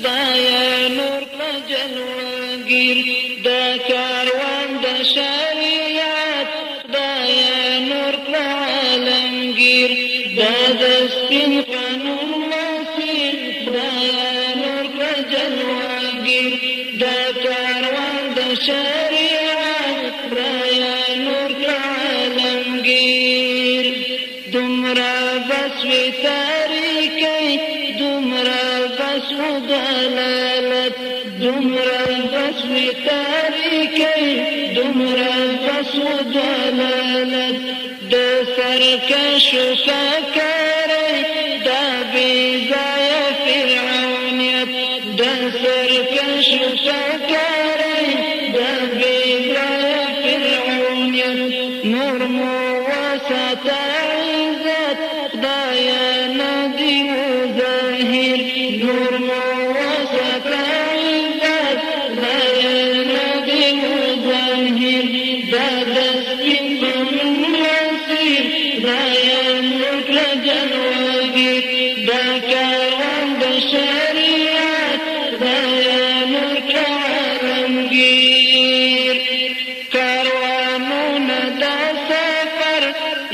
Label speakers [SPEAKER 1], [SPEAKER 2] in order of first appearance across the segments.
[SPEAKER 1] خدایا نور کړه جلوګیر دا کاروان د شریعت خدایا نور کړه عالمگیر دا د سپین قانون مسیر خدایا نور کړه جلوګیر دا کاروان د شریعت خدایا نور کړه عالمگیر دومره بس وی تاریکی دومره بس و دلالت دومره بس وی تاریکی دومره بس و دلالت د سرکشو فکری دا بیزای فرعونیت د سرکشو فکری دا بیزای فرعونیت نور مو وسط عزت خدایا ندی و ظاهر نور مو وسط عزت خدایا ندی و ظاهر دا دسپین قانون مسیر خدایا نور کړه جلوګیر دا کاروان د شریعت خدایا نور کړه عالمگیر کاروانونه دا سفر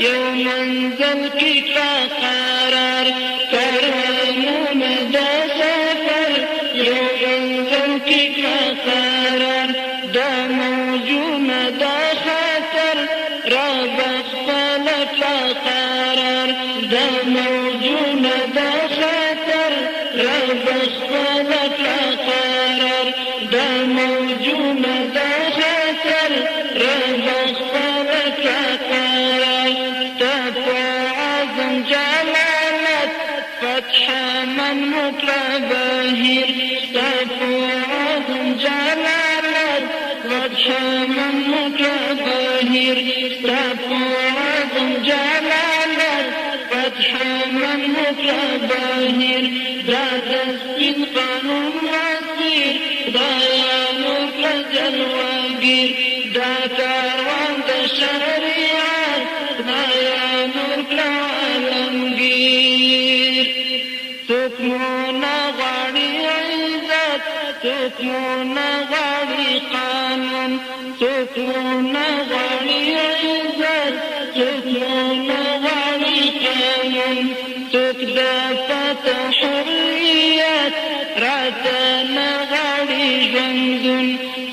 [SPEAKER 1] یو منزل کی قرار کاروانونه دا سفر یو منزل کی قرار دا موجونه دا خطر را بخفل قرار دا موجونه دا خطر را بخفل قرار دا موجونه دا خطر را بخفل قرار تپا عظم جلالت فتح من مطلع بهیر تپا عظم جلالت فتح من مطلع بهیر تپا عظم جلالت فتح من مطلع بهیر دا دسپین قانون مسیر خدایا نور کړه جلوګیر دا کاروان د شریعت خدایا نور کړه عالمگیر څوک مو نه غواړي عزت څوک مو نه غواړي قانون څوک مو نه غواړي عزت څوک مو نه غواړي قانون څوک د فتح حریت راته نه غواړي ژوندون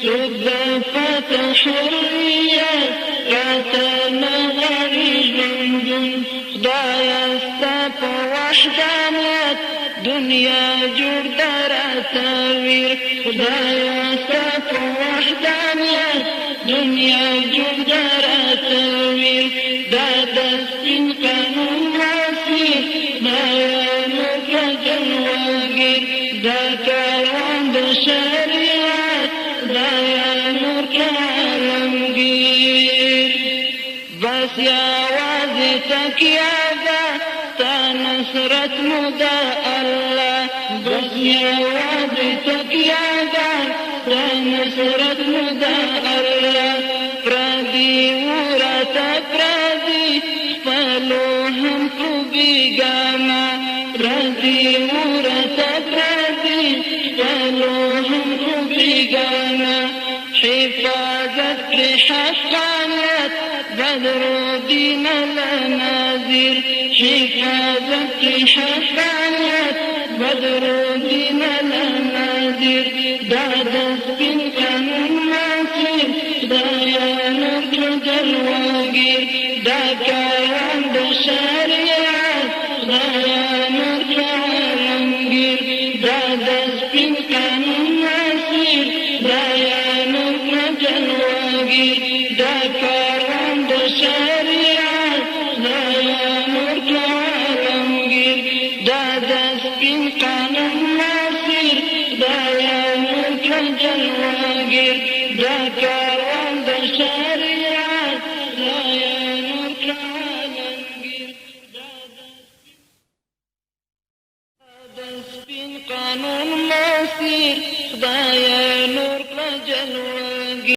[SPEAKER 1] څوک د فتح حریت راته نه غواړي ژوندون خدایا ستا په وحدانیت دنیا جوړ ده راته ویر خدایا ستا په وحدانیت دنیا جوړ ده راته ویر دا د سپین قانون مسیر خدایا نور کړه جلوګیر دا کاروان د شریعت خدایا نور کړه عالمگیر بس یوازې تکیه ده ستا نصرت مو ده الله بس یوازې تکیه ده ستا نصرت مو ده الله پردي وراته پردي خپلو هم خو بیګانه پردي وراته پردي خپلو هم خو بیګانه حفاظت کړي حقانیت بدر الدین لناظر حفاظت کړي حقانیت بدر الدین لناظر دا د سپین قانون مسیر خدایا نور کړه جلوګیر دا کاروان د